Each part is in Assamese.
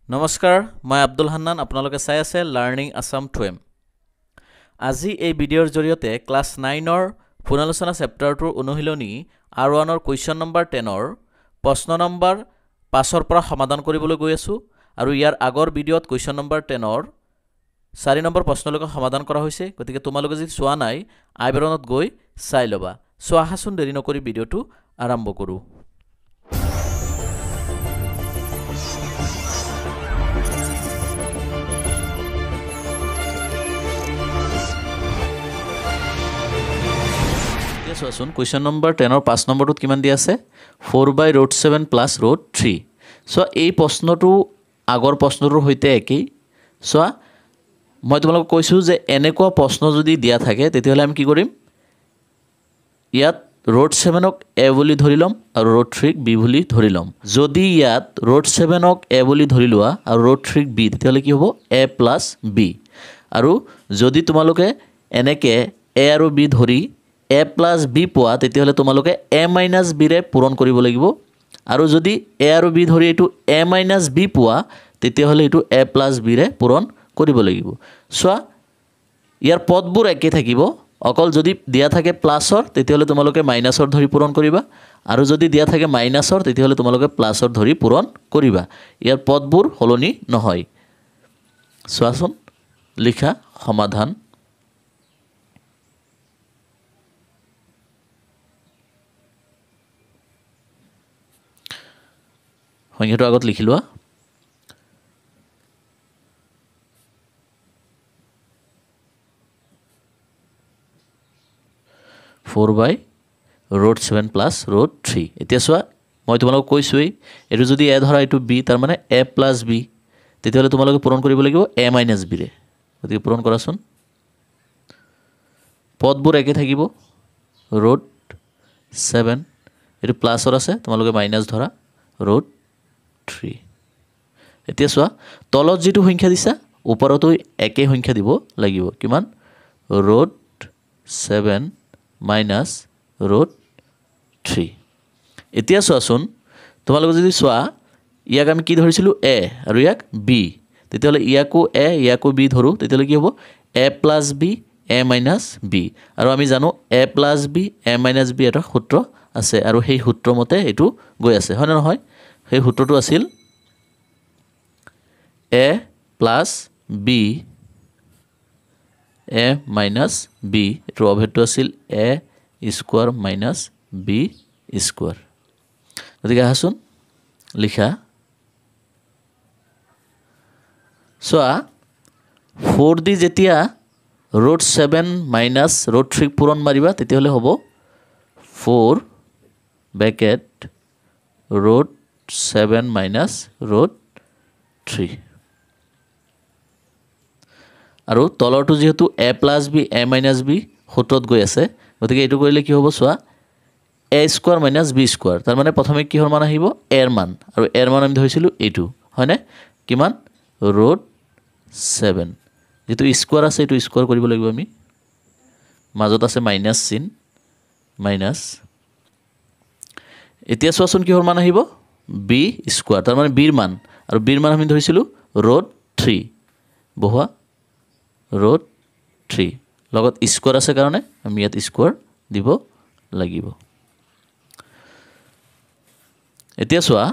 নমস্কাৰ মই আব্দুল হান্নান আপোনালোকে চাই আছে লাৰ্নিং আসাম 2M আজি এই ভিডিঅ'ৰ জৰিয়তে ক্লাছ 9ৰ পুনৰালোচনা চেপ্টাৰটোৰ অনুশীলনী R1ৰ কুৱেশ্যন নম্বৰ 10ৰ প্ৰশ্ন নম্বৰ 5ৰ পৰা সমাধান কৰিবলৈ গৈ আছো আৰু ইয়াৰ আগৰ ভিডিঅ'ত কুৱেশ্যন নম্বৰ 10ৰ 4 নম্বৰ প্ৰশ্নলৈকে সমাধান কৰা হৈছে গতিকে তোমালোকে যদি চোৱা নাই আই বাটনত গৈ চাই লবা সো আহাচোন দেৰি নকৰি ভিডিঅ'টো আৰম্ভ কৰো চোৱাচোন কুৱেশ্যন নম্বৰ 10ৰ 5 নম্বৰটোত কিমান দিয়া আছে 4/√7 + √3 সো এই প্ৰশ্নটো আগৰ প্ৰশ্নটোৰ সৈতে একেই সো মই তোমালোকক কৈছো যে এনেকুৱা প্ৰশ্ন যদি দিয়া থাকে তেতিয়াহলে আমি কি কৰিম ইয়াত √7ক a বুলি ধৰি লম আৰু √3ক b বুলি ধৰি লম যদি ইয়াত √7ক a বুলি ধৰি লোৱা আৰু √3ক b তেতিয়াহলে কি হ'ব a + b আৰু যদি তোমালোকে এনেকে a আৰু b ধৰি a + b পোৱা তেতিয়াহলে তোমালোকে a - b ৰে পূৰণ কৰিব লাগিব আৰু যদি a আৰু b ধৰি এটো a - b পোৱা তেতিয়াহলে এটো a + b ৰে পূৰণ কৰিব লাগিব সো ইয়াৰ পদবোৰ একে থাকিব অকল যদি দিয়া থাকে প্লাসৰ তেতিয়াহলে তোমালোকে মাইনাসৰ ধৰি পূৰণ কৰিবা আৰু যদি দিয়া থাকে মাইনাসৰ তেতিয়াহলে তোমালোকে প্লাসৰ ধৰি পূৰণ কৰিবা ইয়াৰ পদবোৰ হলনি নহয় সোৱাচোন লিখা সমাধান সংখ্যাটো আগত লিখি লোৱা 4/√7 + √3 এতিয়া চোৱা মই তোমালোকক কৈছোই এটো যদি a ধৰা এটো b তাৰ মানে a + b তেতিয়াহলে তোমালোকে পূৰণ কৰিব লাগিব a - b ৰে গতিকে পূৰণ কৰাচোন পদবোৰ একে থাকিব √7 এটো প্লাসৰ আছে তোমালোকে মাইনাস ধৰা √3 এতিয়া চোৱা তলত যেটো সংখ্যা দিছা ওপৰতো একে সংখ্যা দিব লাগিব কিমান √7 - √3 এতিয়া চোৱাচোন তোমালোকে যদি চোৱা ইয়াক আমি কি ধৰিছিলো a আৰু ইয়াক b তেতিয়াহলে ইয়াকো a ইয়াকো b ধৰো তেতিয়াহলে কি হ'ব a + b a - b আৰু আমি জানো a + b a - b এটা সূত্ৰ আছে আৰু সেই সূত্ৰ মতে এটো গৈ আছে হয় না নহয় সেই সূত্ৰটো আছিল a + b a - b এটো অভেদটো আছিল a² - b² গতিকে আহাচোন লিখা সোৱা 4 দি যেতিয়া √7 - √3 পূৰণ মাৰিবা তেতিয়াহলে হ'ব 4 ব্ৰেকেট √7 - √3 আৰু তলৰটো যেহেতু a + b a - b সূত্ৰত গৈ আছে গতিকে এটো কৰিলে কি হ'ব সোৱা a² - b² তাৰ মানে প্ৰথমে কিহৰ মান আহিব a ৰ মান আৰু a ৰ মান আমি ধৰিছিলো এটো হয়নে কিমান √7 যেটো স্কয়াৰ আছে এটো স্কয়াৰ কৰিব লাগিব আমি মাজত আছে মাইনাস চিন মাইনাস এতিয়া চোৱাচোন কিহৰ মান আহিব b² তাৰ মানে b ৰ মান আৰু b ৰ মান আমি ধৰিছিলো √3 বহোৱা √3 লগত স্কয়াৰ আছে কাৰণে আমি ইয়াত স্কয়াৰ দিব লাগিব এতিয়া চোৱা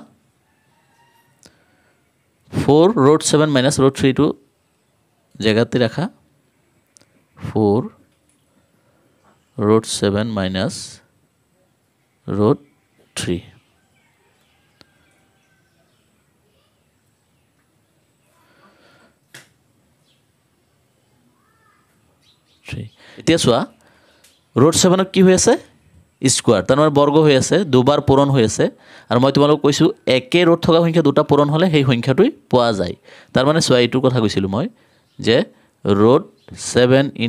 4√7 - √3 টো জায়গাতে ৰাখা 4√7 - √3 এতিয়া চোৱা √7 কি হৈ আছে স্কয়াৰ তাৰ মানে বৰ্গ হৈ আছে দুবাৰ পূৰণ হৈ আছে আৰু মই তোমালোকক কৈছো একে ৰুট থকা সংখ্যা দুটা পূৰণ হলে সেই সংখ্যাটোই পোৱা যায় তাৰ মানে চোৱা এইটোৰ কথা কৈছিলো মই যে √7 *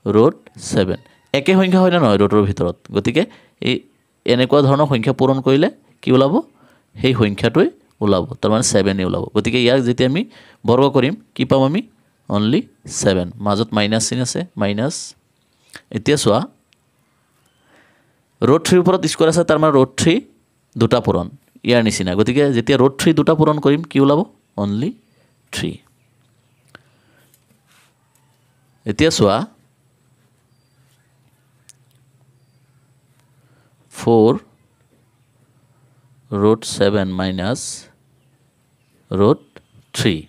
√7 একে সংখ্যা হয় না নহয় ৰুটৰ ভিতৰত গতিকে এই এনেকুৱা ধৰণৰ সংখ্যা পূৰণ কৰিলে কি ওলাব সেই সংখ্যাটোই ওলাব তাৰ মানে 7 এ ওলাব গতিকে ইয়াক যেতিয়া আমি বৰ্গ কৰিম কি পাম আমি অনলি 7 মাজত মাইনাস চিন আছে মাইনাস এতিয়া চোৱা √3 ওপৰত স্কয়াৰ আছে তাৰ মানে √3 দুটা পূৰণ ইয়াৰ নিচিনা গতিকে যেতিয়া √3 দুটা পূৰণ কৰিম কি ওলাব only 3 এতিয়া চোৱা 4 root 7 minus root 3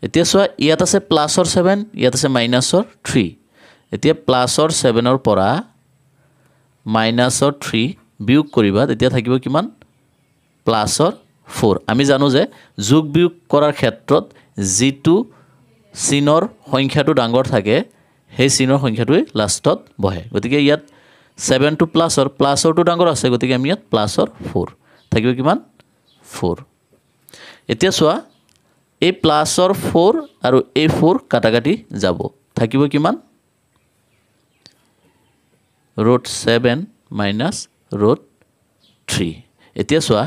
এতিয়া চোৱা ইয়াত আছে প্লাসৰ 7 ইয়াত আছে মাইনাসৰ 3 এতিয়া প্লাসৰ 7 ৰ পৰা মাইনাসৰ 3 বিয়োগ কৰিবা তেতিয়া থাকিব কিমান প্লাসৰ 4 আমি জানো যে যোগ বিয়োগ কৰাৰ ক্ষেত্ৰত যেটো চিনৰ সংখ্যাটো ডাঙৰ থাকে সেই চিনৰ সংখ্যাটোই লাষ্টত বহে গতিকে ইয়াত 7 টু প্লাসৰ টু ডাঙৰ আছে গতিকে আমি ইয়াত প্লাসৰ 4 থাকিব কিমান 4 এতিয়া চোৱা এই প্লাসৰ 4 আৰু এই 4 কাটাকাটি যাব থাকিব কিমান root 7 minus root 3 এতিয়া চোৱা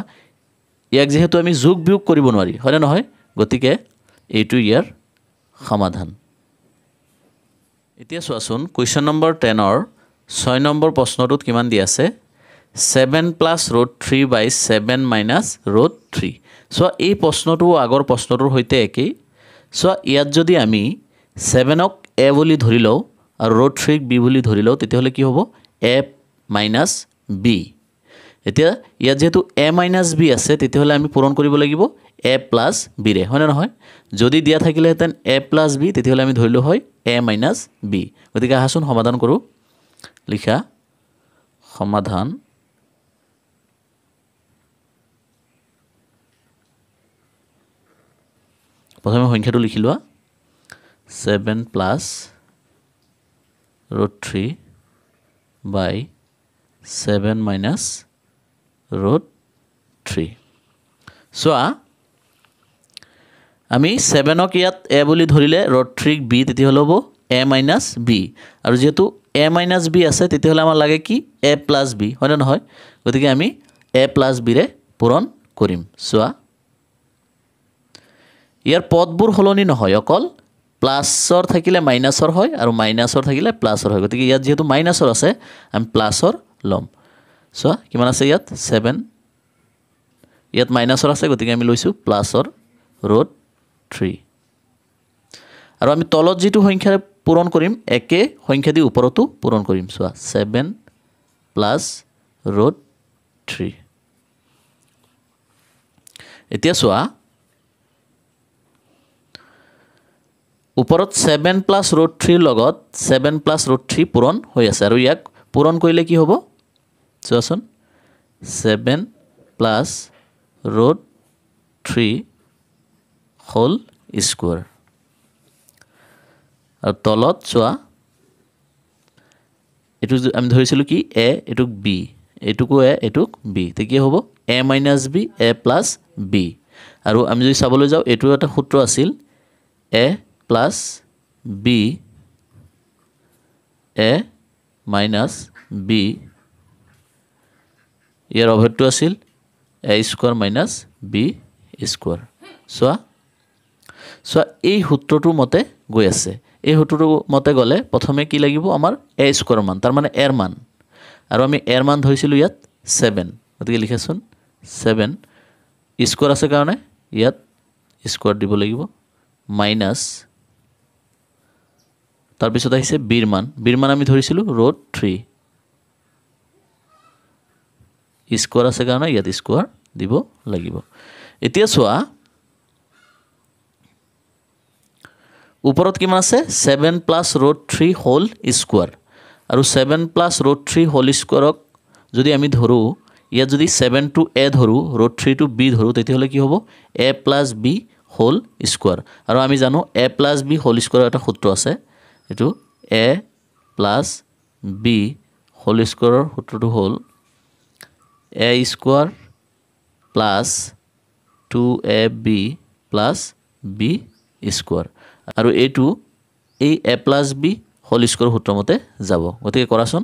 ইয়াক যেহেতু আমি যোগ বিয়োগ কৰিব নোৱাৰি হয় না নহয় গতিকে এইটো ইয়াৰ সমাধান এতিয়া চোৱাচোন কোৱেশ্চন নম্বৰ 10 ৰ 6 নম্বৰ প্ৰশ্নটোত কিমান দি আছে 7 plus root 3 by 7 minus root 3 so এই প্ৰশ্নটো আগৰ প্ৰশ্নটোৰ হৈতে একেই সো ইয়াত যদি আমি 7 ক a বুলি ধৰি লও আৰু root 3 ক b বুলি ধৰি লও তেতিয়াহলে কি হ'ব a minus b এতিয়া ইয়াত যেহেতু a minus b আছে তেতিয়াহলে আমি পূৰণ কৰিব লাগিব a plus b ৰে হয় না নহয় যদি দিয়া থাকিলে হেতেন a plus b তেতিয়াহলে আমি ধৰিলো হয় a minus b গতিকে আহাচোন সমাধান কৰো লিখা সমাধান প্ৰথমে সংখ্যাটো লিখি লোৱা 7 plus root 3 by 7 minus root 3 so আমি 7 ক ইয়াত a বুলি ধৰিলে root 3 ক b তেতিয়াহলে হ'ব a minus b আৰু যেহেতু a minus b আছে তেতিয়াহলে আমাৰ লাগে কি a plus b হয় না নহয় গতিকে আমি a plus b ৰে পূৰণ কৰিম চোৱা ইয়াৰ পদবোৰ হলনি নহয় অকল প্লাসৰ থাকিলে মাইনাসৰ হয় আৰু মাইনাসৰ থাকিলে প্লাসৰ হয় গতিকে ইয়াত যেহেতু মাইনাসৰ আছে আমি প্লাসৰ লম সো কিমান আছে ইয়াত 7 ইয়াত মাইনাসৰ আছে গতিকে আমি লৈছো প্লাসৰ root 3 আৰু আমি তলত যেটো সংখ্যাৰে পূৰণ কৰিম একে সংখ্যা দি ওপৰতো পূৰণ কৰিম সোৱা 7 plus root 3 এতিয়া সোৱা ওপৰত 7 plus root 3 লগত 7 plus root 3 পূৰণ হৈ আছে আৰু ইয়াক পূৰণ কৰিলে কি হ'ব চোৱাচোন 7 plus root 3 whole square আৰু তলত চোৱা এটু আমি ধৰিছিলো কি a এটুক b এটুকো a এটুক b তে কি হ'ব a minus b a plus b আৰু আমি যদি চাবলৈ যাও এটু এটা সূত্ৰ আছিল a plus b a minus b ইয়াৰ অভেদটো আছিল a square minus b square so এই সূত্ৰটো মতে গৈ আছে এই সূত্ৰটো মতে গলে প্ৰথমে কি লাগিব আমাৰ a square মান তাৰ মানে r মান আৰু আমি r মান ধৰিছিলো ইয়াত 7 গতিকে লিখাছোন 7 স্কয়াৰ আছে কাৰণে ইয়াত স্কয়াৰ দিব লাগিব মাইনাস তাৰ পিছত আহিছে b মান আমি ধৰিছিলো root 3 স্কয়াৰ আছে কাৰণে ইয়াত স্কয়াৰ দিব লাগিব এতিয়া চোৱা ওপৰত কিমান আছে 7 plus root 3 whole square আৰু 7 plus root 3 whole square যদি আমি ধৰো ইয়া যদি 7 to a ধৰো root 3 to b ধৰো তেতিয়াহলে কি হ'ব a plus b whole square আৰু আমি জানো a plus b whole square এটা সূত্ৰ আছে এটো a plus b whole square সূত্ৰটো হ'ল a square plus 2ab plus b square আৰু এটো এই a plus b whole square সূত্ৰ মতে যাব গতিকে কৰাচোন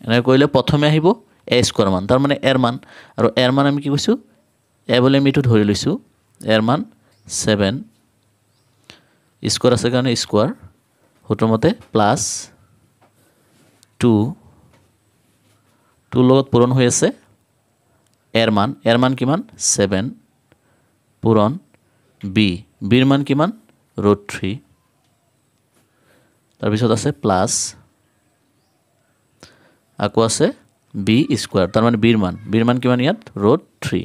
এনে কইলে প্ৰথমে আহিব a square মান তাৰ মানে r মান আৰু r মান আমি কি কৈছো a বলে আমি এটো ধৰি লৈছো r মান 7 স্কয়াৰ আছে কাৰণে স্কয়াৰ সূত্ৰ মতে প্লাস 2 লগত পূৰণ হৈ আছে এৰ মান কিমান 7 পূৰণ বি বিৰ মান কিমান √3 তাৰপিছত আছে প্লাছ আকৌ আছে বি স্কোৱাৰ তাৰ মানে বিৰ মান কিমান ইয়াত √3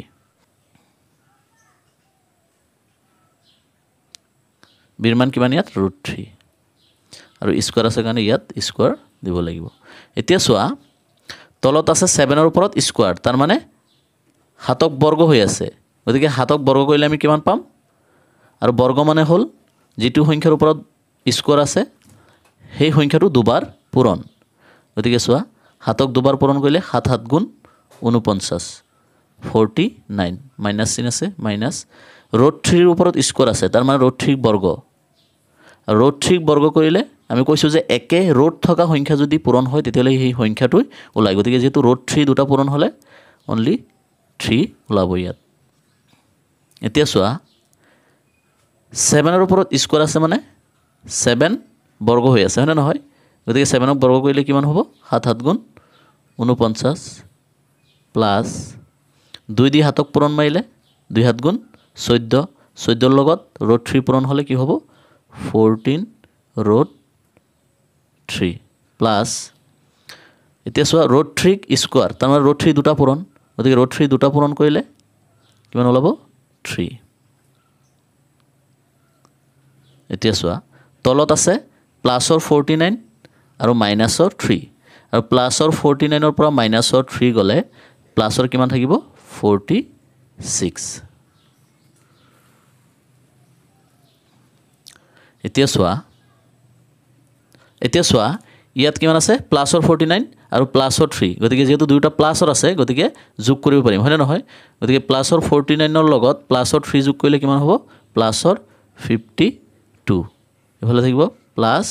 বিৰ মান কিমান ইয়াত √3 আৰু স্কোৱাৰ আছে কাৰণে ইয়াত স্কোৱাৰ দিব লাগিব এতিয়া চোৱা তলত আছে 7 ৰ ওপৰত স্কোৱাৰ তাৰ মানে 7ক বৰ্গ হৈ আছে গতিকে 7ক বৰ্গ কৰিলে আমি কিমান পাম আৰু বৰ্গ মানে হ'ল যিটো সংখ্যাৰ ওপৰত স্কোৱাৰ আছে সেই সংখ্যাটো দুবাৰ পূৰণ গতিকে চোৱা 7ক দুবাৰ পূৰণ কৰিলে 7 7 গুণ 49 49 মাইনাছ চিন আছে মাইনাছ √3 ৰ ওপৰত স্কোৱাৰ আছে তাৰ মানে √3 বৰ্গ √3 বৰ্গ কৰিলে আমি কৈছোঁ যে একে ৰুট থকা সংখ্যা যদি পূৰণ হয় তেতিয়াহ'লে সেই সংখ্যাটোই ওলায় গতিকে যেহেতু √3 দুটা পূৰণ হ'লে অনলি 3 ওলাব ইয়াত এতিয়া চোৱা 7 ৰ ওপৰত স্কোৱাৰ আছে মানে 7 বৰ্গ হৈ আছে হয়নে নহয় গতিকে 7ক বৰ্গ কৰিলে কিমান হ'ব 7 7 গুণ 49 প্লাছ 2 দি 7ক পূৰণ মাৰিলে 2 7 গুণ 14 14ৰ লগত √3 পূৰণ হ'লে কি হ'ব 14 √3 প্লাছ এতিয়া চোৱা √3 স্কোৱাৰ তাৰমানে √3 দুটা পূৰণ গতিকে √3 দুটা পূৰণ কৰিলে কিমান ওলাব 3 এতিয়া চোৱা তলত আছে প্লাছৰ 49 আৰু মাইনাছৰ 3 আৰু প্লাছৰ 49 ৰ পৰা মাইনাছৰ 3 গ'লে প্লাছৰ কিমান থাকিব 46 এতিয়া চোৱা ইয়াত কিমান আছে প্লাছৰ 49 আৰু প্লাছৰ 3 গতিকে যেহেতু দুটা প্লাছৰ আছে গতিকে যোগ কৰিব পাৰিম হয়নে নহয় গতিকে প্লাছৰ 49 ৰ লগত প্লাছৰ 3 যোগ কৰিলে কিমান হ'ব প্লাছৰ 52 এফালে থাকিব প্লাছ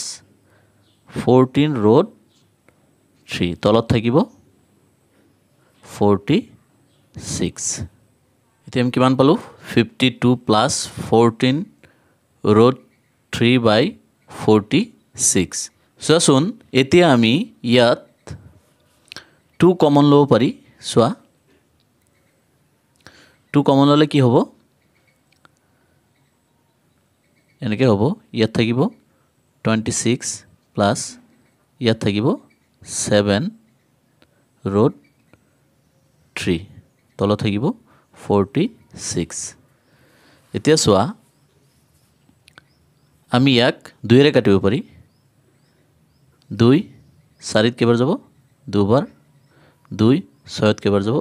14 √3 তলত থাকিব 46 এতিয়া আমি কিমান পালোঁ 52 প্লাছ 14 √3/46 চোৱাচোন এতিয়া আমি ইয়াত 2 কমন ল'ব পাৰি চোৱা 2 কমন ল'লে কি হ'ব এনেকৈ হ'ব ইয়াত থাকিব 26 প্লাছ ইয়াত থাকিব 7 √3 তলত থাকিব 46 এতিয়া চোৱা আমি ইয়াক 2 ৰে কাটিব পাৰি 2 4ত কেইবাৰ যাব 2 বাৰ 2 6ত কেইবাৰ যাব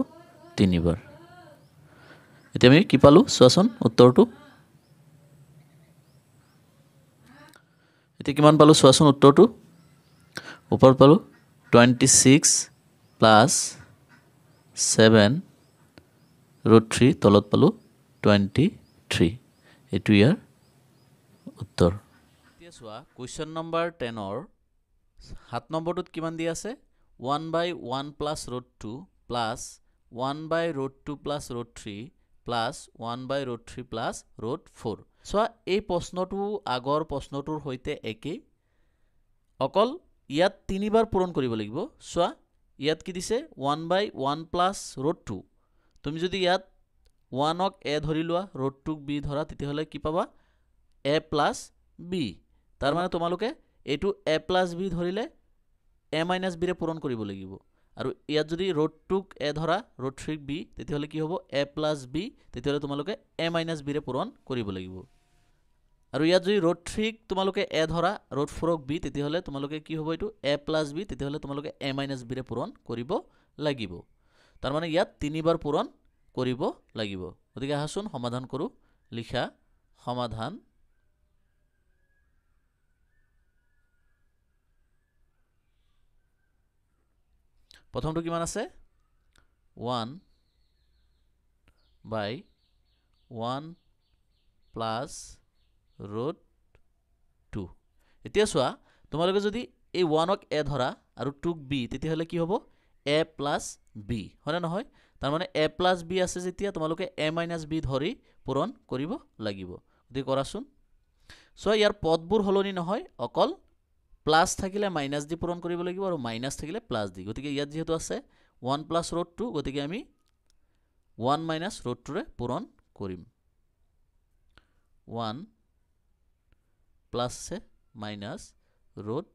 3 বাৰ এতিয়া আমি কি পালোঁ চোৱাচোন উত্তৰটো এতিয়া কিমান পালোঁ চোৱাচোন উত্তৰটো ওপৰত পালোঁ 26 প্লাছ 7 √3 তলত পালোঁ 23 এইটো ইয়াৰ উত্তৰ এতিয়া চোৱা কুৱেশ্যন নম্বৰ 10ৰ 7 নম্বৰটোত কিমান দিয়া আছে 1/1 plus √2 plus 1/√2 plus √3 plus 1/√3 plus √4 চোৱা এই প্ৰশ্নটো আগৰ প্ৰশ্নটোৰ সৈতে একেই অকল ইয়াত 3 বাৰ পূৰণ কৰিব লাগিব চোৱা ইয়াত কি দিছে 1/1 প্লাছ √2 তুমি যদি ইয়াত 1ক a ধৰি লোৱা √2ক b ধৰা তেতিয়াহ'লে কি পাবা a প্লাছ b তাৰ মানে তোমালোকে এইটো a প্লাছ b ধৰিলে a মাইনাছ b ৰে পূৰণ কৰিব লাগিব আৰু ইয়াত যদি √2ক a ধৰা √3ক b তেতিয়াহ'লে কি হ'ব a প্লাছ b তেতিয়াহ'লে তোমালোকে a মাইনাছ b ৰে পূৰণ কৰিব লাগিব আৰু ইয়াত যদি √3ক তোমালোকে a ধৰা √4ক b তেতিয়াহ'লে তোমালোকে কি হ'ব এইটো a প্লাছ b তেতিয়াহ'লে তোমালোকে a মাইনাছ b ৰে পূৰণ কৰিব লাগিব তাৰ মানে ইয়াত 3 বাৰ পূৰণ কৰিব লাগিব গতিকে আহাচোন সমাধান কৰোঁ লিখা সমাধান প্ৰথমটো কিমান আছে 1/1 প্লাছ √2 এতিয়া চোৱা তোমালোকে যদি এই 1ক a ধৰা আৰু 2ক b তেতিয়াহ'লে কি হ'ব a প্লাছ b হয়নে নহয় তাৰ মানে a প্লাছ b আছে যেতিয়া তোমালোকে a মাইনাছ b ধৰি পূৰণ কৰিব লাগিব গতিকে কৰাচোন চোৱা ইয়াৰ পদবোৰ সলনি নহয় অকল প্লাছ থাকিলে মাইনাছ দি পূৰণ কৰিব লাগিব আৰু মাইনাছ থাকিলে প্লাছ দি গতিকে ইয়াত যেহেতু আছে 1 প্লাছ √2 গতিকে আমি 1 মাইনাছ ৰুট 2ৰে পূৰণ কৰিম 1 প্লাছ আছে মাইনাছ ৰুট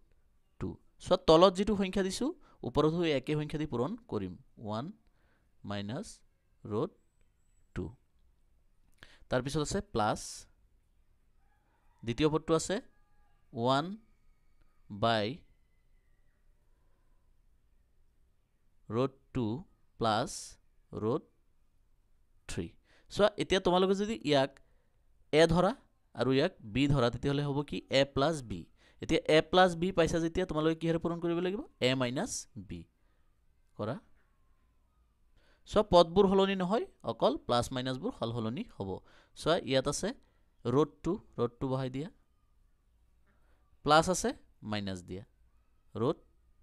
2 সো তলত যেটো সংখ্যা দিছো ওপৰত হৈ একে সংখ্যা দি পূৰণ কৰিম 1 মাইনাছ ৰুট 2 তাৰ পিছত আছে প্লাছ দ্বিতীয় পদটো আছে 1 বাই ৰুট 2 প্লাছ ৰুট 3 সো এতিয়া তোমালোকে যদি ইয়াক a ধৰা আৰু ইয়াক b ধৰা তেতিয়াহলে হ'ব কি a প্লাছ b এতিয়া a প্লাছ b পাইছা যেতিয়া তোমালোকে কিহেৰে পূৰণ কৰিব লাগিব a মাইনাছ b কৰা সো পদবোৰ হলনি নহয় অকল প্লাছ মাইনাছবোৰ হলনি হ'ব সো ইয়াত আছে ৰুট 2 বহাই দিয়া প্লাছ আছে মাইনাছ দিয়া ৰুট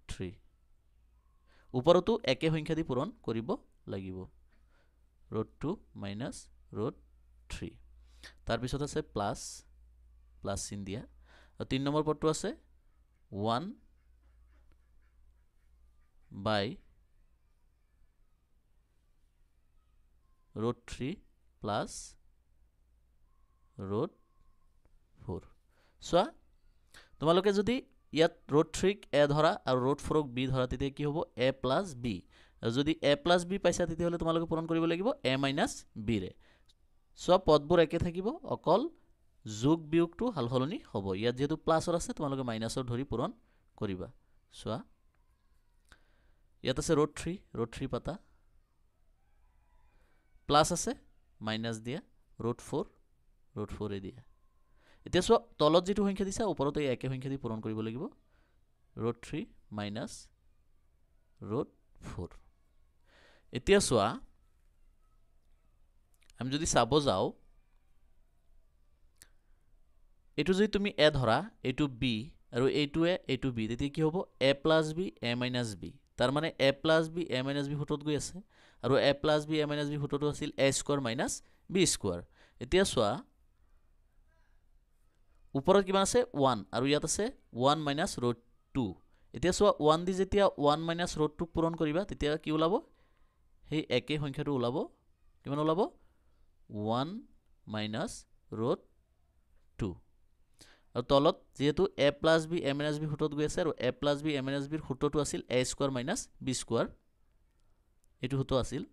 3 ওপৰতো একে সংখ্যা দি পূৰণ কৰিব লাগিব ৰুট 2 মাইনাছ ৰুট 3 তাৰ পিছত আছে প্লাছ চিন দিয়া আৰু 3 নম্বৰ পদটো আছে 1 বাই ৰুট 3 প্লাছ ৰুট 4 সো তোমালোকে যদি ইয়াত ৰুট 3 ক a ধৰা আৰু ৰুট 4 ক b ধৰা তেতিয়া কি হ'ব a প্লাছ b আৰু যদি a প্লাছ b পাইছা তেতিয়াহলে তোমালোকে পূৰণ কৰিব লাগিব a মাইনাছ b ৰে সো পদবোৰ একে থাকিব অকল যোগ বিয়োগটো হলনি হ'ব ইয়াত যেহেতু প্লাছৰ আছে তোমালোকে মাইনাছৰ ধৰি পূৰণ কৰিবা সো ইয়াত আছে ৰুট 3 পাতা প্লাছ আছে মাইনাছ দিয়া ৰুট 4 এ দিয়া এতিয়া সো তলত যেটো সংখ্যা দিছা ওপৰতে একে সংখ্যা দি পূৰণ কৰিব লাগিব ৰুট 3 মাইনাছ ৰুট 4 এতিয়া সোৱা আমি যদি চাব যাও এটো যদি তুমি a ধৰা এটো b আৰু এটো a এটো b তেতিয়া কি হ'ব a plus b a minus b তাৰ মানে a plus b a minus b ফুটত গৈ আছে আৰু a plus b a minus b ফুটটো আছিল a square minus b square এতিয়া সোৱা ওপৰত কিমান আছে 1 আৰু ইয়াত আছে 1 মাইনাছ ৰুট 2 এতিয়া সোৱা 1 দি যেতিয়া 1 মাইনাছ ৰুট 2 পূৰণ কৰিবা তেতিয়া কি ওলাব সেই একে সংখ্যাটো ওলাব কিমান ওলাব 1 মাইনাছ ৰুট 2 আৰু তলত যেহেতু a plus b a minus b ফুটত গৈ আছে আৰু a plus b a minus b ৰ ফুটটো আছিল a square minus b square এটো ফুট আছিল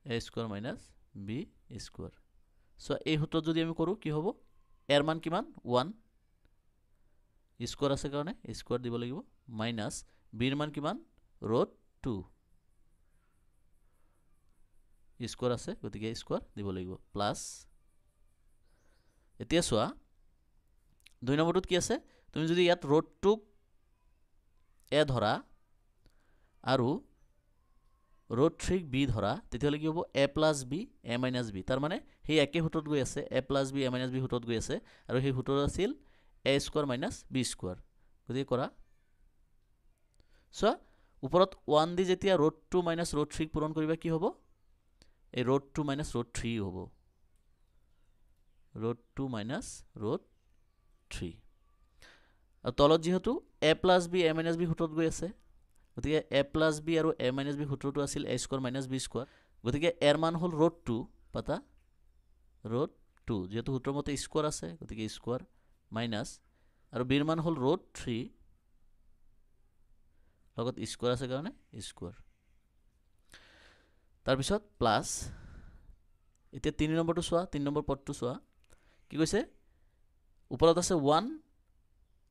a square minus b square so এই সূত্ৰত যদি আমি কৰো কি হ'ব এৰ মান কিমান 1 স্কয়াৰ আছে কাৰণে স্কয়াৰ দিব লাগিব মাইনাছ b ৰ মান কিমান ৰুট 2 স্কয়াৰ আছে গতিকে স্কয়াৰ দিব লাগিব প্লাছ এতিয়া সোৱা 2 নম্বৰটোত কি আছে তুমি যদি ইয়াত ৰুট 2 a ধৰা আৰু ৰুট 3 b ধৰা তেতিয়াহলে কি হ'ব a plus b a minus b তাৰ মানে সেই একে সূত্ৰত গৈ আছে a plus b a minus b সূত্ৰত গৈ আছে আৰু সেই সূত্ৰত আছিল a square minus b square গতিকে কৰা সো ওপৰত 1 দি যেতিয়া ৰুট 2 মাইনাছ ৰুট 3 পূৰণ কৰিবা কি হ'ব এই ৰুট 2 মাইনাছ ৰুট 3 হ'ব ৰুট 2 মাইনাছ ৰুট 3 আৰু তলত যেহেতু a plus b a minus b সূত্ৰত গৈ আছে গতিকে a প্লাছ b আৰু a মাইনাছ b সূত্ৰটো আছিল a square minus b square গতিকে এৰ মান হ'ল ৰুট 2 পাতা ৰুট 2 যেহেতু সূত্ৰৰ মতে স্কয়াৰ আছে গতিকে স্কয়াৰ মাইনাছ আৰু b ৰ মান হ'ল ৰুট 3 লগত স্কয়াৰ আছে কাৰণে স্কয়াৰ তাৰ পিছত প্লাছ এতিয়া 3 নম্বৰটো সোৱা 3 নম্বৰ পদটো সোৱা কি কৈছে ওপৰত আছে 1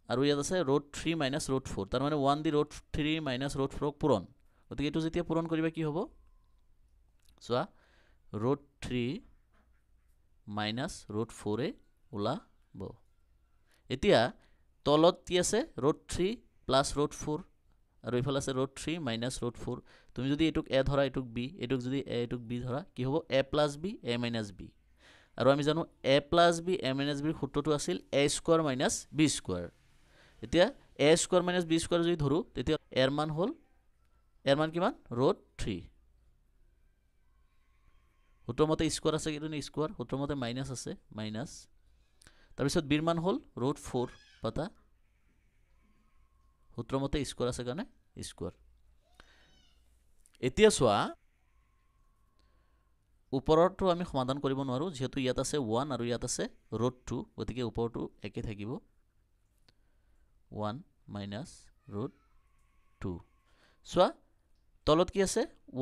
আৰু ইয়াত আছে ৰুট 3 মাইনাছ ৰুট 4 তাৰ মানে 1 দি ৰুট 3 মাইনাছ ৰুট 4 ক পূৰণ গতিকে এটো যেতিয়া পূৰণ কৰিবা কি হ'ব সোৱা ৰুট 3 মাইনাছ ৰুট 4 এ ওলাব এতিয়া তলত কি আছে ৰুট 3 প্লাছ ৰুট 4 আৰু ইফালে আছে ৰুট 3 মাইনাছ ৰুট 4 তুমি যদি এটুক a ধৰা এটুক b এটুক যদি a এটুক b ধৰা কি হ'ব a plus b a minus b আৰু আমি জানো a plus b a minus b ৰ সূত্ৰটো আছিল a square minus b square এতিয়া a square minus b square যদি ধৰো তেতিয়া এৰ মান হ'ল এৰ মান কিমান ৰুট 3 সূত্ৰৰ মতে স্কয়াৰ আছে কিন্তু স্কয়াৰ সূত্ৰৰ মতে মাইনাছ আছে মাইনাছ তাৰ পিছত b ৰ মান হ'ল ৰুট 4 পাতা সূত্ৰৰ মতে স্কয়াৰ আছে কাৰণে স্কয়াৰ এতিয়া চোৱা ওপৰতো আমি সমাধান কৰিব নোৱাৰোঁ যেহেতু ইয়াত আছে 1 আৰু ইয়াত আছে √2 গতিকে ওপৰতো একে থাকিব 1 মাইনাছ √2 চোৱা তলত কি আছে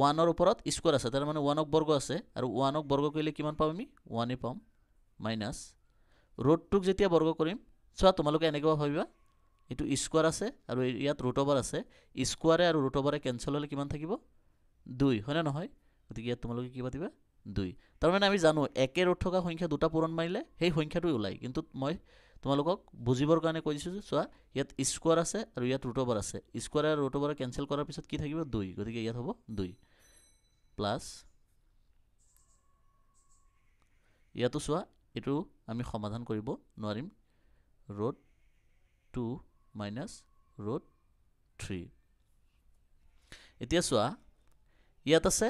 1 ৰ ওপৰত স্কোয়াৰ আছে তাৰ মানে 1ক বৰ্গ আছে আৰু 1ক বৰ্গ কৰিলে কিমান পাম আমি 1 পাম মাইনাছ √2ক যেতিয়া বৰ্গ কৰিম চোৱা তোমালোকে এনেকৈ ভাবিবা এটো স্কোয়াৰ আছে আৰু ইয়াত √ওভাৰ আছে স্কোয়াৰে আৰু √ওভাৰে কেনসেল হ'লে কিমান থাকিব 2 হয়নে নহয় গতিকে ইয়াত তোমালোকে কি পাতিবা 2 তাৰ মানে আমি জানো একে ৰুট থকা সংখ্যা দুটা পূৰণ মাৰিলে সেই সংখ্যাটো ওলাই কিন্তু মই তোমালোকক বুজিবৰ কাৰণে কৈ দিছো চোৱা ইয়াত স্কোয়াৰ আছে আৰু ইয়াত √ওভাৰ আছে স্কোয়াৰ আৰু √ওভাৰ কেনসেল কৰাৰ পিছত কি থাকিব 2 গতিকে ইয়াত হ'ব 2 প্লাস ইয়াতো চোৱা এটো আমি সমাধান কৰিব নোৱাৰিম √2 মাইনাছ √3 এতিয়া চোৱা ইয়াত আছে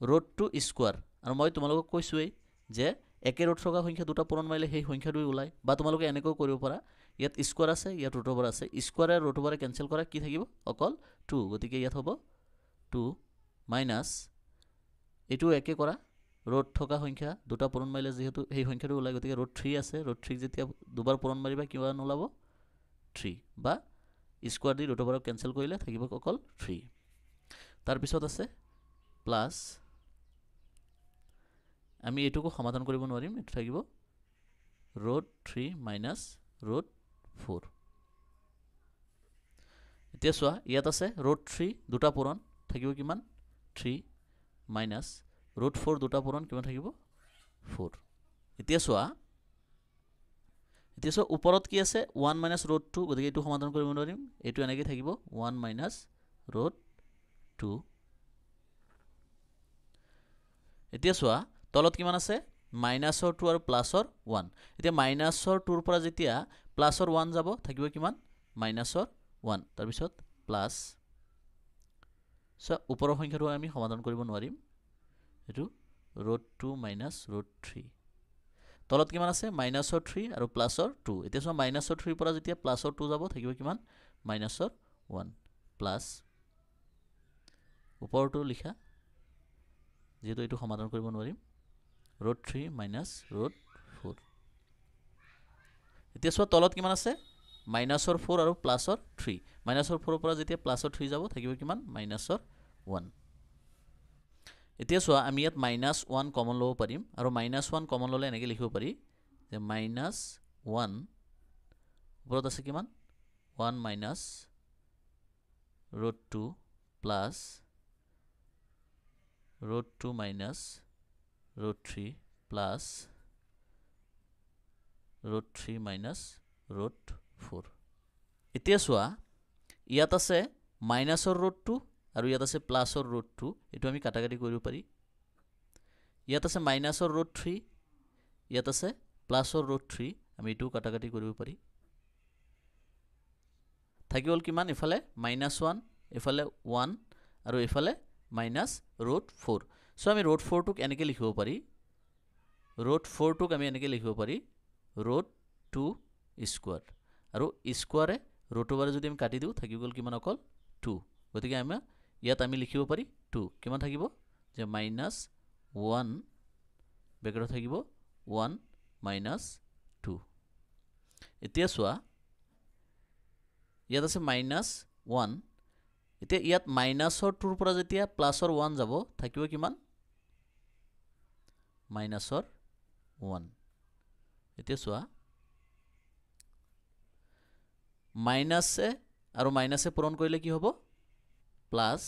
√2 স্কোয়াৰ আৰু মই তোমালোকক কৈছোৱেই যে একে ৰুট থকা সংখ্যা দুটা পূৰণ মাৰিলে সেই সংখ্যাটো ওলাই বা তোমালোকে এনেকৈ কৰিব পাৰা ইয়াত স্কোয়াৰ আছে ইয়াত √ওভাৰ আছে স্কোয়াৰ আৰু √ওভাৰে কেনসেল কৰা কি থাকিব অকল 2 গতিকে ইয়াত হ'ব 2 মাইনাছ এটো একে কৰা ৰুট থকা সংখ্যা দুটা পূৰণ মাৰিলে যেহেতু সেই সংখ্যাটো ওলাই গতিকে √3 আছে √3 যেতিয়া দুবাৰ পূৰণ মাৰিবা কিমান ওলাব 3 বা স্কোয়াৰ দি √ওভাৰক কেনসেল কৰিলে থাকিব অকল 3 তাৰ পিছত আছে প্লাস আমি এটুকু সমাধান কৰিব নোৱাৰিম এটো থাকিব √3 মাইনাছ √4 এতিয়া চোৱা ইয়াত আছে √3 দুটা পূৰণ থাকিব কিমান 3 মাইনাছ √4 দুটা পূৰণ কিমান থাকিব 4 এতিয়া চোৱা ওপৰত কি আছে 1 মাইনাছ √2 গতিকে এটো সমাধান কৰিব নোৱাৰিম এটো এনেকৈ থাকিব 1 মাইনাছ √2 এতিয়া চোৱা তলত কিমান আছে মাইনাছৰ 2 আৰু প্লাছৰ 1 এতিয়া মাইনাছৰ 2 ৰ পৰা যেতিয়া প্লাছৰ 1 যাব থাকিব কিমান মাইনাছৰ 1 তাৰ পিছত প্লাস সো ওপৰৰ সংখ্যাটো আমি সমাধান কৰিব নোৱাৰিম এটো √2 মাইনাছ √3 তলত কিমান আছে মাইনাছৰ 3 আৰু প্লাছৰ 2 এতিয়া সো মাইনাছৰ 3 ৰ পৰা যেতিয়া প্লাছৰ 2 যাব থাকিব কিমান মাইনাছৰ 1 প্লাস ওপৰটো লিখা যেহেতু এটো সমাধান কৰিব নোৱাৰিম √3 মাইনাছ √4 এতিয়া সো তলত কিমান আছে মাইনাছৰ 4 আৰু প্লাছৰ 3 মাইনাছৰ 4 ৰ পৰা যেতিয়া প্লাছৰ 3 যাব থাকিব কিমান মাইনাছৰ 1 এতিয়া চোৱা আমি ইয়াত -1 কমন লব পাৰিম আৰু -1 কমন ললে এনেকৈ লিখিব পাৰি যে -1 ওপৰত আছে কিমান 1 minus √2 plus √2 minus √3 plus √3 minus √4 এতিয়া চোৱা ইয়াত আছে মাইনাছৰ √2 আৰু ইয়াত আছে প্লাছৰ √2 এটো আমি কাটাকাটি কৰিব পাৰি ইয়াত আছে মাইনাছৰ √3 ইয়াত আছে প্লাছৰ √3 আমি এটো কাটাকাটি কৰিব পাৰি থাকিল কিমান ইফালে -1 ইফালে 1 আৰু ইফালে -√4 সো আমি √4 টুক এনেকৈ লিখিব পাৰি √4 টুক আমি এনেকৈ লিখিব পাৰি √2 স্কোয়াৰ আৰু স্কোয়াৰে √ওভাৰে যদি আমি কাটি দিও থাকি গল কিমান অকল 2 গতিকে আমি ইয়াত আমি লিখিব পাৰি 2 কিমান থাকিব যে -1 ব্ৰেকেটত থাকিব 1 -2 এতিয়া চোৱা ইয়াত আছে -1 এতিয়া ইয়াত মাইনাছৰ 2 ৰ পৰা যেতিয়া প্লাছৰ 1 যাব থাকিব কিমান মাইনাছৰ 1 এতিয়া চোৱা মাইনাছে আৰু মাইনাছে পূৰণ কৰিলে কি হ'ব প্লাস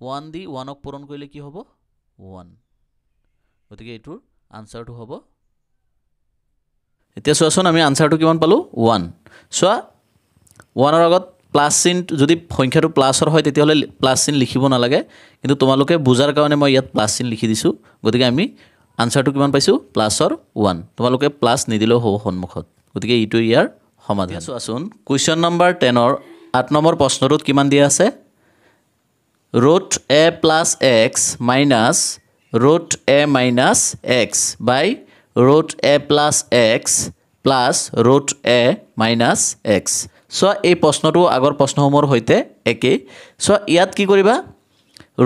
1 দি 1 ক পূৰণ কৰিলে কি হ'ব 1 গতিকে এটোৰ আনসাৰটো হ'ব এতিয়া চোৱাচোন আমি আনসাৰটো কিমান পালো 1 চোৱা 1 ৰ আগত প্লাস চিন যদি সংখ্যাটো প্লাছৰ হয় তেতিয়া হলে প্লাস চিন লিখিব নালাগে কিন্তু তোমালোকে বুজাৰ কাৰণে মই ইয়াত প্লাস চিন লিখি দিছো গতিকে আমি আনসাৰটো কিমান পাইছো প্লাছৰ 1 তোমালোকে প্লাস নিদিলেও হ'ব সন্মুখত গতিকে ইটো ইয়াৰ সমাধান চোৱাচোন কোৱেশ্চন নম্বৰ 10 ৰ 8 নম্বৰ প্ৰশ্নটোত কিমান দিয়া আছে √a + x minus √a minus x by √a plus x plus √a minus x so এই প্ৰশ্নটো আগৰ প্ৰশ্নসমূহৰ হৈতে একে সো ইয়াত কি কৰিবা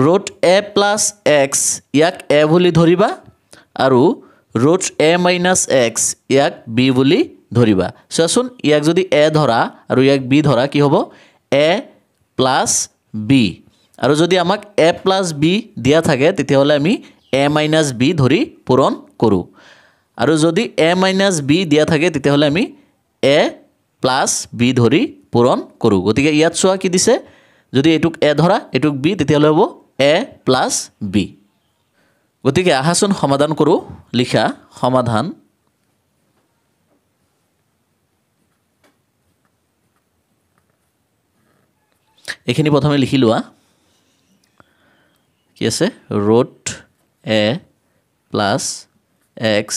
ৰুট a প্লাস x ইয়াক a বুলি ধৰিবা আৰু ৰুট a মাইনাস x ইয়াক b বুলি ধৰিবা চোৱাচোন ইয়াক যদি a ধৰা আৰু ইয়াক b ধৰা কি হ'ব a প্লাস b আৰু যদি আমাক a প্লাস b দিয়া থাকে তেতিয়াহলে আমি a মাইনাস b ধৰি পূৰণ কৰো আৰু যদি a মাইনাস b দিয়া থাকে তেতিয়াহলে আমি a প্লাস b ধৰি পূৰণ কৰো গতিকে ইয়াত চোৱা কি দিছে যদি এটুক a ধৰা এটুক b তেতিয়াহলে হ'ব a প্লাস b গতিকে আহাচোন সমাধান কৰো লিখা সমাধান এখিনি প্ৰথমে লিখি লোৱা কি আছে root a plus x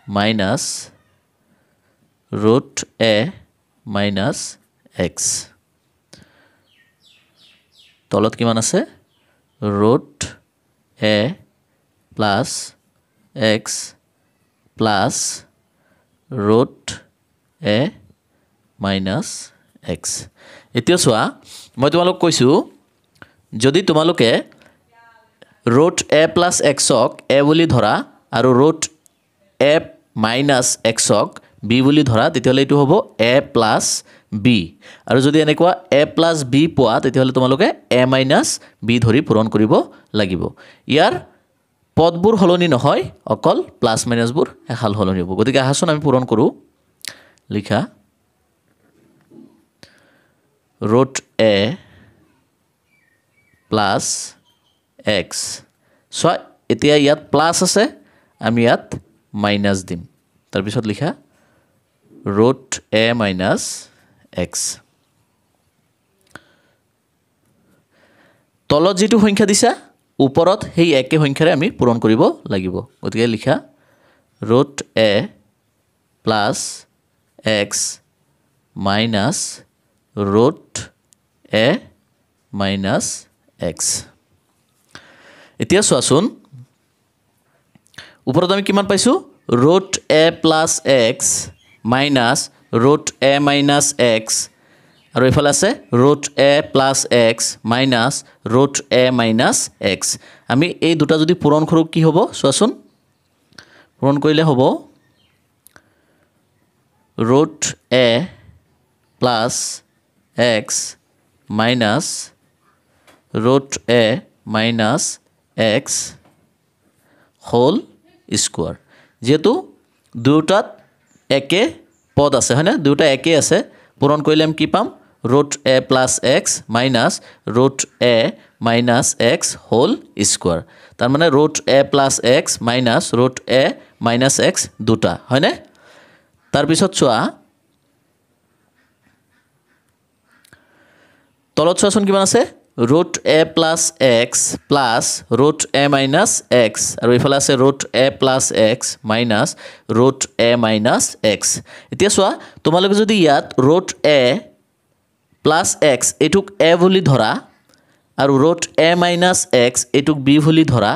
minus root a minus x তলত কিমান আছে root a plus x plus root a minus x এতিয়া চোৱা মই তোমালোক কৈছো যদি তোমালোকে ৰুট a প্লাস x ক a বুলি ধৰা আৰু ৰুট a মাইনাস x ক b বুলি ধৰা তেতিয়াহলে এটো হ'ব a প্লাস b আৰু যদি এনেকুৱা a প্লাস b পোৱা তেতিয়াহলে তোমালোকে a মাইনাস b ধৰি পূৰণ কৰিব লাগিব ইয়াৰ পদবোৰ হলনি নহয় অকল প্লাস মাইনাসবোৰ এহাল হলনি হ'ব গতিকে আহাচোন আমি পূৰণ কৰো লিখা root a plus x so এতিয়া ইয়াত প্লাস আছে আমি ইয়াত মাইনাস দিম তাৰ পিছত লিখা ৰুট a মাইনাস x তলত যেটো সংখ্যা দিছা ওপৰত হেই একে সংখ্যাৰে আমি পূৰণ কৰিব লাগিব গতিকে লিখা root a plus x minus root a minus x এতিয়া চোৱাচোন ওপৰত আমি কিমান পাইছো root a plus x minus root a minus x আৰু এফালে আছে root a plus x minus root a minus x আমি এই দুটা যদি পূৰণ কৰো কি হ'ব চোৱাচোন পূৰণ কৰিলে হ'ব root a plus x minus root a minus x whole square যেহেতু দুটাত একে পদ আছে হয়নে দুটা একে আছে পূৰণ কৰিলে আমি কি পাম root a plus x minus root a minus x whole square তাৰ মানে root a plus x minus root a minus x দুটা হয়নে তাৰ পিছত চোৱা তলত চোৱাচোন কিমান আছে root a plus x plus root a minus x আৰু ইফালে আছে root a plus x minus root a minus x এতিয়া চোৱা তোমালোকে যদি ইয়াত ৰুট a প্লাস x এটুক a বুলি ধৰা আৰু ৰুট a মাইনাস x এটুক b বুলি ধৰা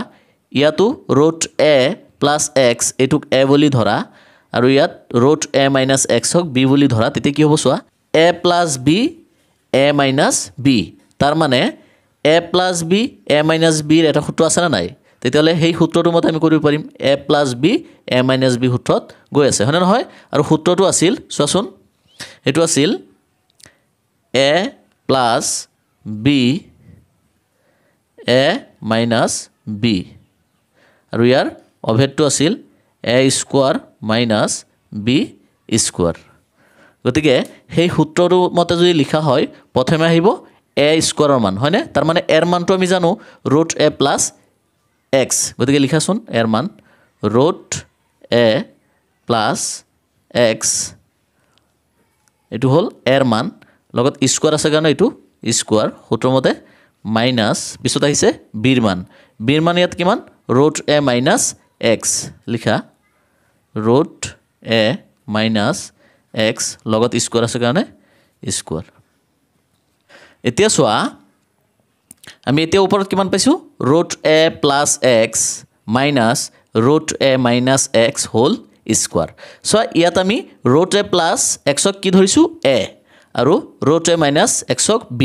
ইয়াতো ৰুট a প্লাস x এটুক a বুলি ধৰা আৰু ইয়াত ৰুট a মাইনাস x হক b বুলি ধৰা তেতিয়া কি হ'ব চোৱা a plus b a minus b তাৰ মানে a plus b a minus b এটা সূত্ৰ আছে না নাই তেতিয়ালে সেই সূত্ৰটো মতে আমি কৰিব পাৰিম a plus b a minus b সূত্ৰত গৈ আছে হয়নে নহয় আৰু সূত্ৰটো আছিল চোৱাচোন এটো আছিল a plus b a minus b আৰু ইয়াৰ অভেদটো আছিল a square minus b square গতিকে সেই সূত্ৰটো মতে যদি লিখা হয় প্ৰথমে আহিব a স্কয়াৰৰ মান হয়নে তাৰ মানে এৰ মানটো আমি জানো ৰুট a প্লাস x গতিকে লিখাছোন এৰ মান ৰুট a প্লাস x এটো হল এৰ মান লগত স্কয়াৰ আছে কাৰণে এটো স্কয়াৰ সূত্ৰ মতে মাইনাস পিছত আহিছে বিৰ মান ইয়াত কিমান ৰুট a মাইনাস x লিখা ৰুট a মাইনাস x লগত স্কয়াৰ আছে কাৰণে স্কয়াৰ এতিয়া চোৱা আমি এতিয়া ওপৰত কিমান পাইছো root a plus x minus root a minus x whole square so ইয়াত আমি ৰুট a প্লাস x ক কি ধৰিছো a আৰু ৰুট a মাইনাছ xক b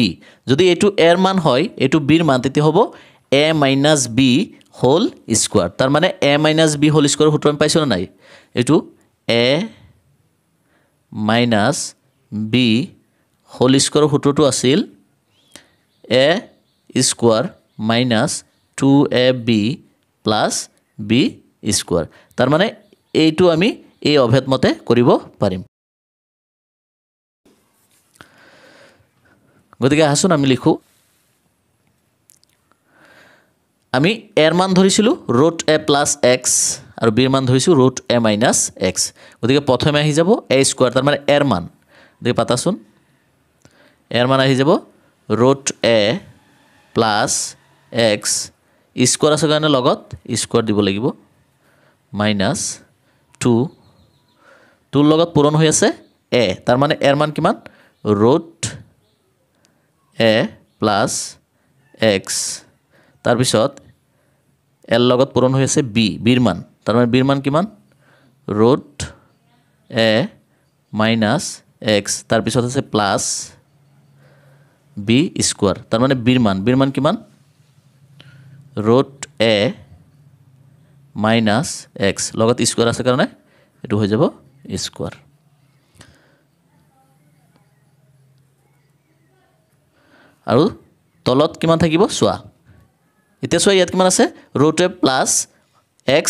যদি এইটো a ৰ মান হয় এইটো b ৰ মান তেতিয়া হ'ব a minus b whole square তার মানে a minus b whole square সূত্র আমি পাইছো না নাই এইটো a minus b whole square সূত্রটো আছিল a square minus 2ab plus b square তার মানে এইটো আমি এই অভেদ মতে কৰিব পাৰিম গতিকে আসুন আমি লিখো আমি এৰ মান ধৰিছিলো ৰুট a প্লাছ x আৰু b ৰ মান ধৰিছো ৰুট a মাইনাছ x গতিকে প্ৰথমে আহি যাব a স্কয়াৰ তাৰ মানে এৰ মান গতিকে পাতাচোন এৰ মান আহি যাব root a plus x square আছে কাৰণে লগত স্কয়াৰ দিব লাগিব মাইনাছ 2 2 লগত পূৰণ হৈ আছে a তাৰ মানে এৰ মান কিমান ৰুট a প্লাছ x তাৰ পিছত এল লগত পূৰণ হৈ আছে বি বিৰ মান তাৰ মানে বিৰ মান কিমান ৰুট a মাইনাছ x তাৰ পিছত আছে প্লাছ বি স্কয়াৰ তাৰ মানে বিৰ মান কিমান ৰুট a মাইনাছ x লগত স্কয়াৰ আছে কাৰণে এটো হৈ যাব স্কয়াৰ আৰু তলত কিমান থাকিব চোৱা এতিয়া চোৱা ইয়াত কিমান আছে root a plus x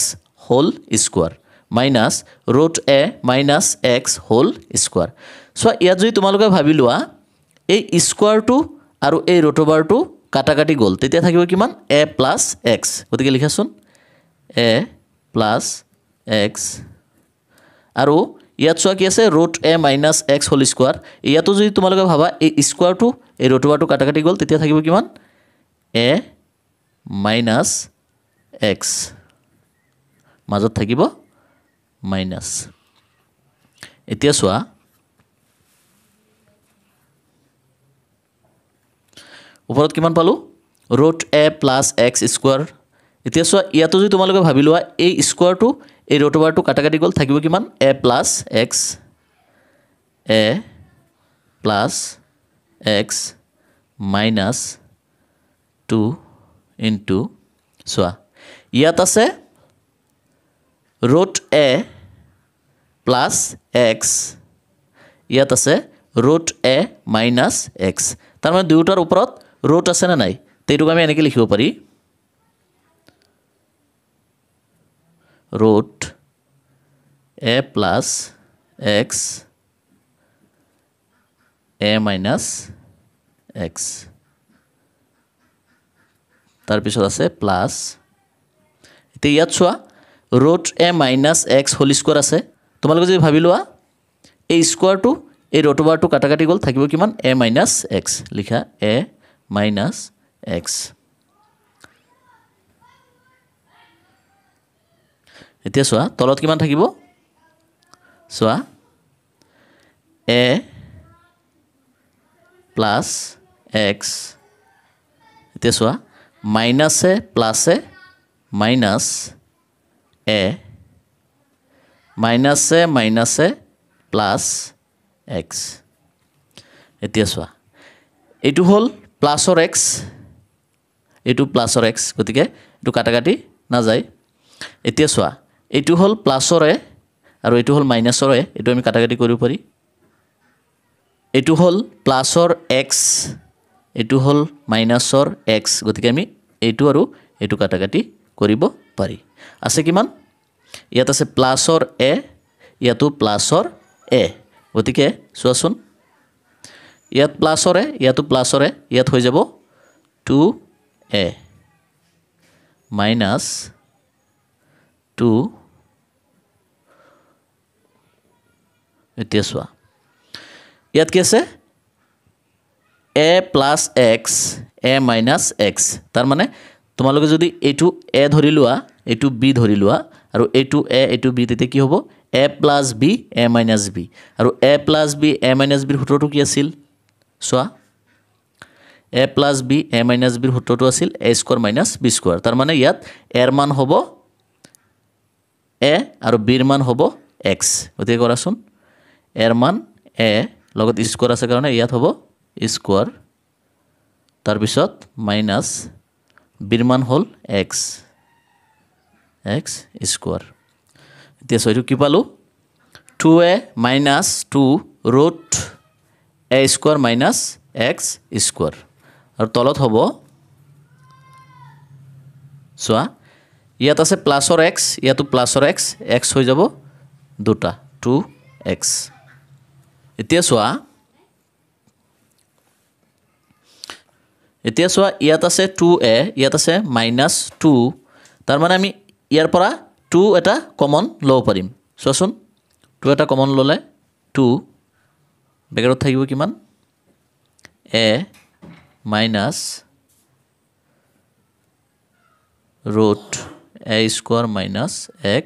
whole square minus root a minus x whole square চোৱা ইয়াত যদি তোমালোকে ভাবি লোৱা এই স্কয়াৰটো আৰু এই ৰুট ওভাৰটো কাটাকাটি গ'ল তেতিয়া থাকিব কিমান a প্লাছ x গতিকে লিখাচোন a প্লাছ x আৰু ইয়াত চোৱা কি আছে root a minus x whole square ইয়াতো যদি তোমালোকে ভাবা এই স্কয়াৰটো এই ৰুট ওভাৰটো কাটাকাটি গ'ল তেতিয়া থাকিব কিমান a মাইনাছ x মাজত থাকিব মাইনাছ এতিয়া চোৱা ওপৰত কিমান পালো root a plus x square এতিয়া চোৱা ইয়াতো যদি তোমালোকে ভাবি লোৱা এই স্কয়াৰটো এই ৰুট ওভাৰটো কাটাকাটি গ'ল থাকিব কিমান a plus x a plus x minus 2 into চোৱা ইয়াত আছে ৰুট a প্লাছ x ইয়াত আছে ৰুট a মাইনাছ x তাৰ মানে দুয়োটাৰ ওপৰত ৰুট আছে না নাই তেইটোক আমি এনেকৈ লিখিব পাৰি root a plus x a minus x তাৰ পিছত আছে প্লাছ এতিয়া ইয়াত চোৱা root a minus x whole square আছে তোমালোকে যদি ভাবি লোৱা এই স্কয়াৰটো এই ৰুট ওভাৰটো কাটাকাটি গ'ল থাকিব কিমান a মাইনাছ x লিখা a মাইনাছ x এতিয়া চোৱা তলত কিমান থাকিব চোৱা a প্লাছ x এতিয়া চোৱা মাইনাছে প্লাছে মাইনাছ a মাইনাছে মাইনাছে প্লাছ x এতিয়া চোৱা এইটো হ'ল প্লাছৰ x এইটো প্লাছৰ x গতিকে এইটো কাটাকাটি নাযায় এতিয়া চোৱা এইটো হ'ল প্লাছৰ a আৰু এইটো হ'ল মাইনাছৰ a এইটো আমি কাটাকাটি কৰিব পাৰি এইটো হ'ল প্লাছৰ x এইটো হ'ল মাইনাছৰ x গতিকে আমি এইটো আৰু এইটো কাটাকাটি কৰিব পাৰি আছে কিমান ইয়াত আছে প্লাছৰ a ইয়াতো প্লাছৰ a গতিকে চোৱাচোন ইয়াত প্লাছৰ a ইয়াতো প্লাছৰ a ইয়াত হৈ যাব 2a মাইনাছ 2 এতিয়া চোৱা ইয়াত কি আছে a plus x a minus x তাৰ মানে তোমালোকে যদি এইটো a ধৰি লোৱা এইটো b ধৰি লোৱা আৰু এইটো a এইটো b তেতিয়া কি হ'ব a plus b a minus b আৰু a plus b a minus b ৰ সূত্ৰটো কি আছিল চোৱা a plus b a minus b ৰ সূত্ৰটো আছিল a square minus b square তাৰ মানে ইয়াত a ৰ মান হ'ব a আৰু b ৰ মান হ'ব x গতিকে কৰাচোন a ৰ মান a লগত স্কোয়াৰ আছে কাৰণে ইয়াত হ'ব স্কোয়াৰ তাৰপিছত মাইনাছ বিৰ মান হ'ল x স্কোয়াৰ এতিয়া সৈটো কি পালো 2a minus 2 root a square minus x square আৰু তলত হ'ব চোৱা ইয়াত আছে প্লাসৰ x ইয়াতো প্লাসৰ x হৈ যাব দুটা 2x এতিয়া চোৱা ইয়াত আছে 2a ইয়াত আছে -2 তাৰ মানে আমি ইয়াৰ পৰা 2 এটা কমন লব পাৰিম চোৱাচোন 2 এটা কমন ললে 2 ব্ৰেকেটত থাকিব কিমান a minus root a square minus x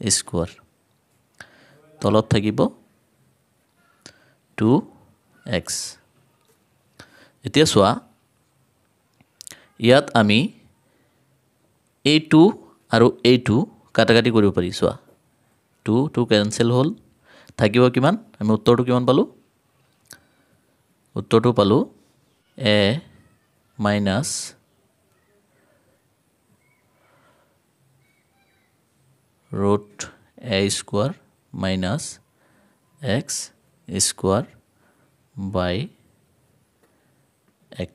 square তলত থাকিব 2x এতিয়া চোৱা ইয়াত আমি a2 আৰু a2 কাটাকাটি কৰিব পাৰি চোৱা 2 কেনসেল হ'ল থাকিব কিমান আমি উত্তৰটো কিমান পালো উত্তৰটো পালো a minus root a square minus x square by x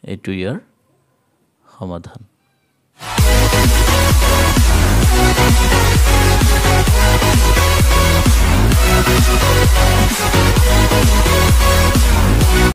এইটো ইয়াৰ সমাধান